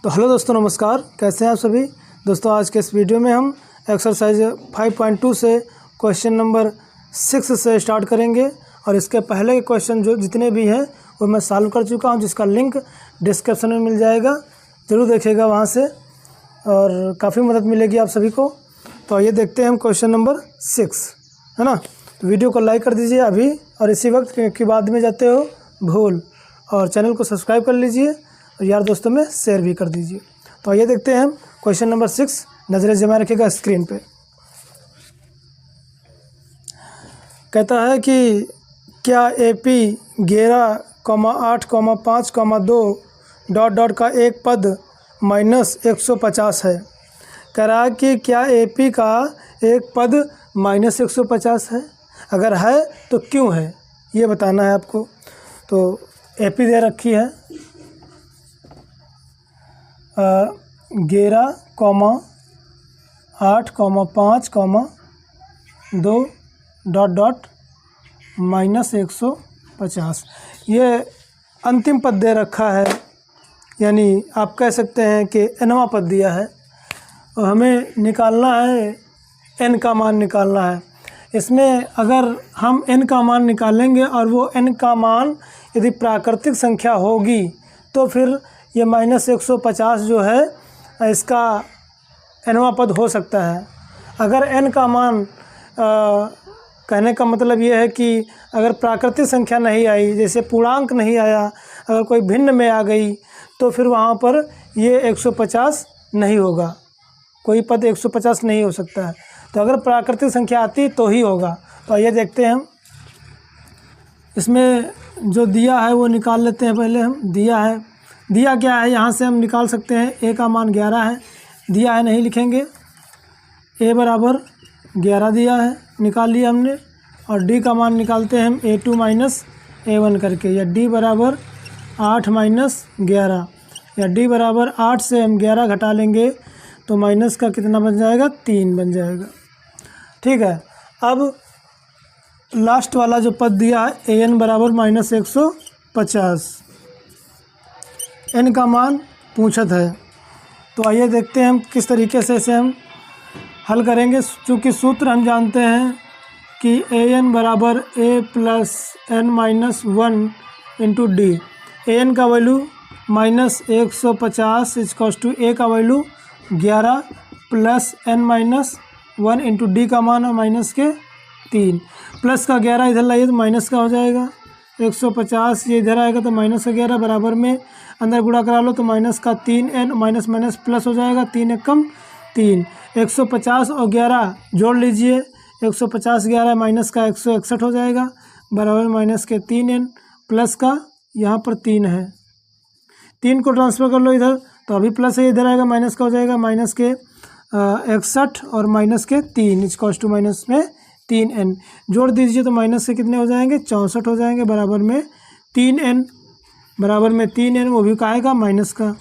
तो हेलो दोस्तों, नमस्कार। कैसे हैं आप सभी दोस्तों। आज के इस वीडियो में हम एक्सरसाइज 5.2 से क्वेश्चन नंबर 6 से स्टार्ट करेंगे और इसके पहले के क्वेश्चन जो जितने भी हैं वो मैं सॉल्व कर चुका हूं, जिसका लिंक डिस्क्रिप्शन में मिल जाएगा। ज़रूर देखिएगा वहां से और काफ़ी मदद मिलेगी आप सभी को। तो आइए देखते हैं हम क्वेश्चन नंबर 6, है ना। तो वीडियो को लाइक कर दीजिए अभी और इसी वक्त, क्योंकि बाद में जाते हो भूल, और चैनल को सब्सक्राइब कर लीजिए और यार दोस्तों में शेयर भी कर दीजिए। तो आइए देखते हैं हम क्वेश्चन नंबर 6। नज़रें जमा रखिएगा स्क्रीन पे। कहता है कि क्या AP 11,8,5,2 ... का एक पद -150 है। कह रहा है कि क्या AP का एक पद -150 है, अगर है तो क्यों है, ये बताना है आपको। तो AP दे रखी है 11,8,5,2 ... -150। ये अंतिम पद दे रखा है, यानी आप कह सकते हैं कि nवां पद दिया है और हमें निकालना है n का मान निकालना है। इसमें अगर हम n का मान निकालेंगे और वो n का मान यदि प्राकृतिक संख्या होगी तो फिर ये -150 जो है इसका nवां पद हो सकता है। अगर n का मान कहने का मतलब ये है कि अगर प्राकृतिक संख्या नहीं आई, जैसे पूर्णांक नहीं आया, अगर कोई भिन्न में आ गई तो फिर वहाँ पर ये 150 नहीं होगा, कोई पद 150 नहीं हो सकता है। तो अगर प्राकृतिक संख्या आती तो ही होगा। तो आइए देखते हैं हम इसमें जो दिया है वो निकाल लेते हैं। पहले हम दिया क्या है यहाँ से हम निकाल सकते हैं। a का मान 11 है, दिया है नहीं लिखेंगे। a बराबर 11 दिया है, निकाल लिया हमने। और d का मान निकालते हैं हम a2 - a1 करके, या d बराबर 8 - 11, या d बराबर 8 से हम 11 घटा लेंगे तो माइनस का कितना बन जाएगा, 3 बन जाएगा। ठीक है। अब लास्ट वाला जो पद दिया है an बराबर -150, n का मान पूछत है। तो आइए देखते हैं हम किस तरीके से इसे हम हल करेंगे। चूँकि सूत्र हम जानते हैं कि an बराबर a + n - 1 × d। an का वैल्यू -150 = a का वैल्यू 11 + n - 1 × d का मान है -3। प्लस का 11 इधर लाइए तो माइनस का हो जाएगा। 150 ये इधर आएगा तो -11 बराबर में अंदर गुणा करा लो तो -3n, माइनस माइनस प्लस हो जाएगा। 3 × 1 = 3। 150 और 11 जोड़ लीजिए, 150 11 माइनस का 161 हो जाएगा बराबर -3n, प्लस का यहाँ पर 3 है, 3 को ट्रांसफ़र कर लो इधर तो अभी प्लस है, इधर आएगा माइनस का हो जाएगा -61 और -3 = -3n। जोड़ दीजिए तो माइनस के कितने हो जाएंगे, 64 हो जाएंगे बराबर में 3n, बराबर में 3n, वो भी कहेगा माइनस का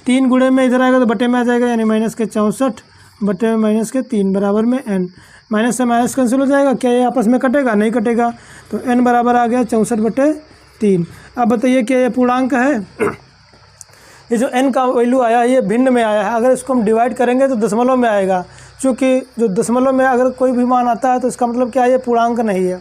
3 गुणे में इधर आएगा तो बटे में आ जाएगा, यानी -64 बटे में -3 बराबर में n। माइनस से माइनस कैंसिल हो जाएगा। क्या ये आपस में कटेगा, नहीं कटेगा। तो n बराबर आ गया 64/3। अब बताइए क्या ये पूर्णांक है। ये जो n का वैल्यू आया है ये भिन्न में आया है, अगर इसको हम डिवाइड करेंगे तो दशमलव में आएगा। क्योंकि जो दशमलव में अगर कोई भी मान आता है तो इसका मतलब क्या है, ये पूर्णांक नहीं है।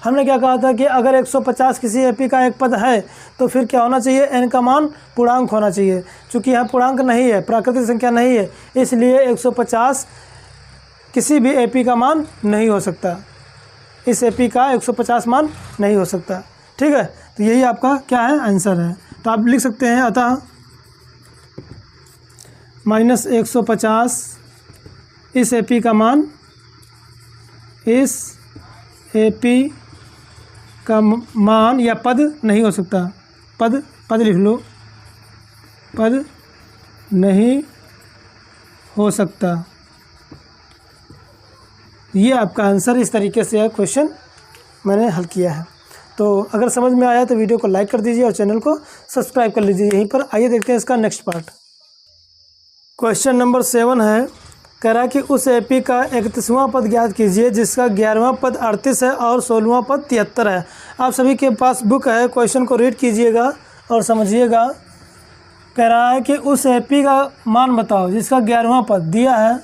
हमने क्या कहा था कि अगर 150 किसी AP का एक पद है तो फिर क्या होना चाहिए, n का मान पूर्णांक होना चाहिए। चूँकि यहाँ पूर्णांक नहीं है, प्राकृतिक संख्या नहीं है, इसलिए 150 किसी भी AP का मान नहीं हो सकता। इस AP का 150 मान नहीं हो सकता। ठीक है। तो यही आपका क्या है, आंसर है। तो आप लिख सकते हैं अतः -150 इस AP का मान, इस AP का मान या पद नहीं हो सकता। पद लिख लो, पद नहीं हो सकता। ये आपका आंसर। इस तरीके से क्वेश्चन मैंने हल किया है। तो अगर समझ में आया तो वीडियो को लाइक कर दीजिए और चैनल को सब्सक्राइब कर लीजिए यहीं पर। आइए देखते हैं इसका नेक्स्ट पार्ट। क्वेश्चन नंबर 7 है, कह रहा है कि उस AP का 31वां पद ज्ञात कीजिए जिसका 11वां पद 38 है और 16वां पद 73 है। आप सभी के पास बुक है, क्वेश्चन को रीड कीजिएगा और समझिएगा। कह रहा है कि उस एपी का मान बताओ जिसका 11वां पद दिया है।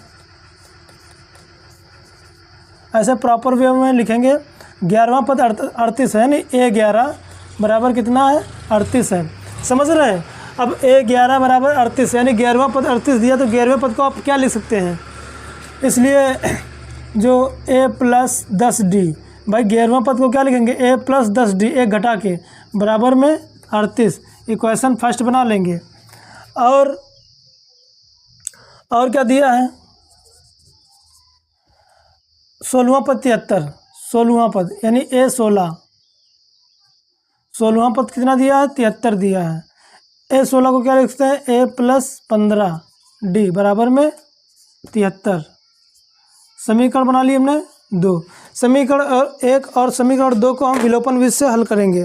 ऐसे प्रॉपर वे में लिखेंगे, 11वां पद 38 है, यानी A11 बराबर कितना है 38 है। समझ रहे हैं? अब A11 बराबर 38 यानी 11वां पद 38 दिया, तो 11वें पद को आप क्या लिख सकते हैं? इसलिए जो A प्लस 10D, भाई 11वां पद को क्या लिखेंगे? A प्लस 10D, एक घटा के बराबर में 38। इक्वेशन फर्स्ट बना लेंगे। और क्या दिया है? 16वां पद 73, 16वां पद यानी A16, 16वां पद कितना दिया है? 73 दिया है। A16 को क्या लिखते हैं? A प्लस 15D बराबर में 73। समीकरण बना लिए हमने 2। समीकरण 1 और समीकरण 2 को हम विलोपन विधि से हल करेंगे।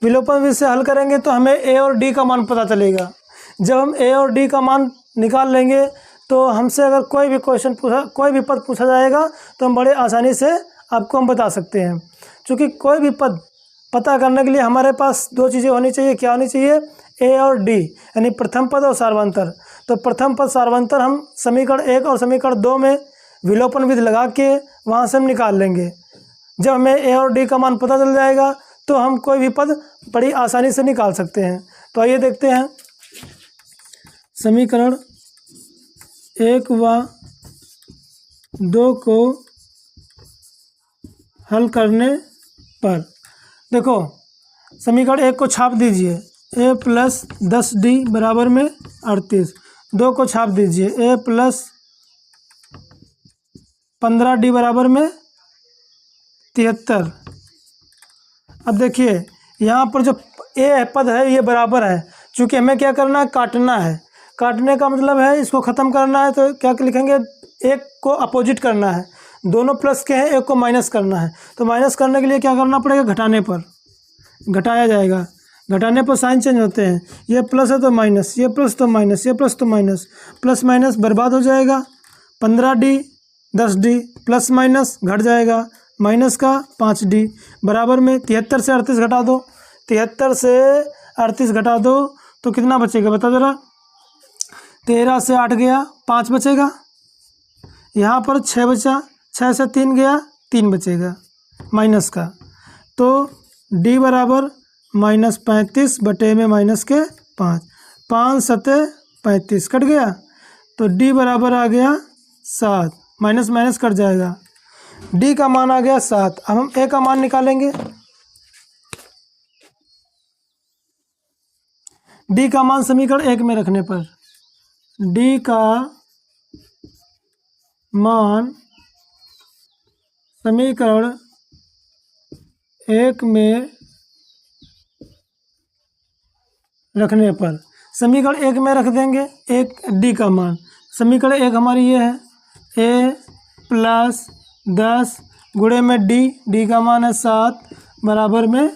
विलोपन विधि से हल करेंगे तो हमें A और D का मान पता चलेगा। जब हम A और D का मान निकाल लेंगे तो हमसे अगर कोई भी क्वेश्चन कोई भी पद पूछा जाएगा तो हम बड़े आसानी से आपको हम बता सकते हैं। क्योंकि कोई भी पद पता करने के लिए हमारे पास 2 चीज़ें होनी चाहिए। क्या होनी चाहिए? A और D, यानी प्रथम पद और सार्वंतर। तो प्रथम पद सार्वंतर हम समीकरण 1 और समीकरण 2 में विलोपन विधि लगा के वहाँ से हम निकाल लेंगे। जब हमें A और D का मान पता चल जाएगा तो हम कोई भी पद बड़ी आसानी से निकाल सकते हैं। तो आइए देखते हैं। समीकरण 1 व 2 को हल करने पर देखो, समीकरण 1 को छाप दीजिए, A प्लस 10D बराबर में 38। 2 को छाप दीजिए, A प्लस 15D बराबर में 73। अब देखिए यहाँ पर जो A पद है ये बराबर है। चूँकि हमें क्या करना है? काटना है। काटने का मतलब है इसको ख़त्म करना है। तो क्या लिखेंगे? एक को अपोजिट करना है। दोनों प्लस के हैं, एक को माइनस करना है। तो माइनस करने के लिए क्या करना पड़ेगा? घटाने पर घटाया जाएगा। घटाने पर साइन चेंज होते हैं। ये प्लस है तो माइनस, ये प्लस तो माइनस, ये प्लस तो माइनस, प्लस माइनस बर्बाद हो जाएगा। 15D 10D प्लस माइनस घट जाएगा, माइनस का 5D बराबर में 73 से 38 घटा दो। 73 से 38 घटा दो तो कितना बचेगा? बता ज़रा। 13 से 8 गया, 5 बचेगा। यहाँ पर 6 बचा, 6 से 3 गया, 3 बचेगा माइनस का। तो D बराबर -35 बटे में माइनस के 5, 5 7 35 कट गया। तो D बराबर आ गया 7, माइनस माइनस कट जाएगा। D का मान आ गया 7। अब हम A का मान निकालेंगे। D का मान समीकरण 1 में रखने पर D का मान समीकरण 1 में रखने पर समीकरण 1 में रख देंगे। एक D का मान, समीकरण 1 हमारी ये है, A प्लस 10 गुणे में D का मान है 7 बराबर में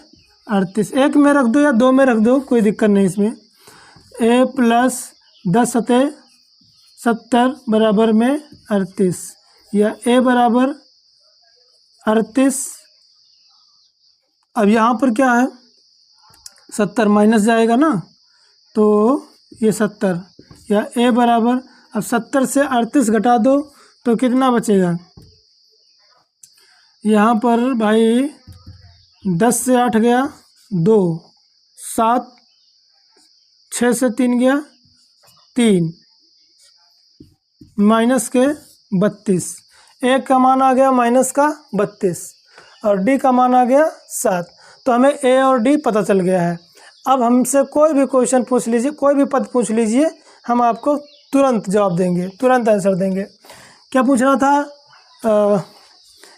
38। 1 में रख दो या 2 में रख दो, कोई दिक्कत नहीं इसमें। A प्लस 10 सतह 70 बराबर में 38, या A बराबर 38। अब यहाँ पर क्या है? 70 माइनस जाएगा ना, तो ये 70, या A बराबर, अब 70 से 38 घटा दो तो कितना बचेगा? यहाँ पर भाई 10 से 8 गया 2, 7, 6 से 3 गया 3, माइनस के 32। A का मान आ गया माइनस का 32 और D का मान आ गया 7। तो हमें A और D पता चल गया है। अब हमसे कोई भी क्वेश्चन पूछ लीजिए, कोई भी पद पूछ लीजिए, हम आपको तुरंत जवाब देंगे, तुरंत आंसर देंगे। क्या पूछ रहा था?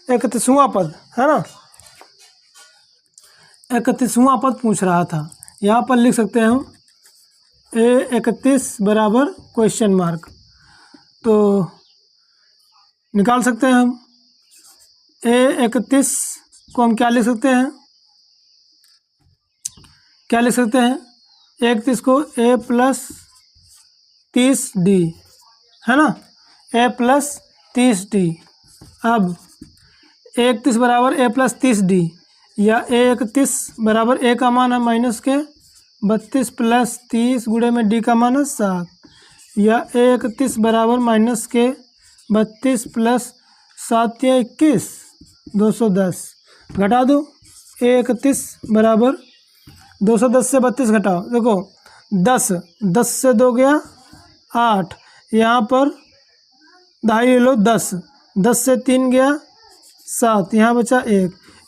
31वां पद है ना, 31वां पद पूछ रहा था। यहाँ पर लिख सकते हैं हम A31 बराबर क्वेश्चन मार्क। तो निकाल सकते हैं हम A31 को हम क्या लिख सकते हैं? क्या लिख सकते हैं? 31 को A प्लस 30D है ना, A प्लस 30D। अब 31 बराबर A प्लस 30D, या A31 बराबर A का मान है माइनस के 32 प्लस 30 गुणे में D का मान है 7, या A31 बराबर माइनस के 32 प्लस 7 या 21 210 घटा दो। A31 बराबर 210 से 32 घटाओ, देखो 10 से 2 गया 8, यहाँ पर दहाई ले लो 10 से 3 गया 7, यहाँ बचा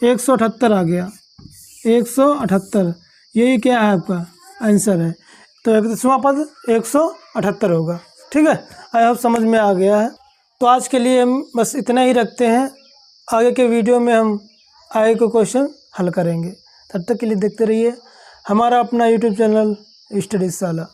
178 आ गया 178, यही क्या है आपका आंसर है। तो 31वां पद 178 होगा। ठीक है, आई होप समझ में आ गया है। तो आज के लिए हम बस इतना ही रखते हैं, आगे के वीडियो में हम आगे के क्वेश्चन हल करेंगे। तब तक के लिए देखते रहिए हमारा अपना यूट्यूब चैनल स्टडी साला।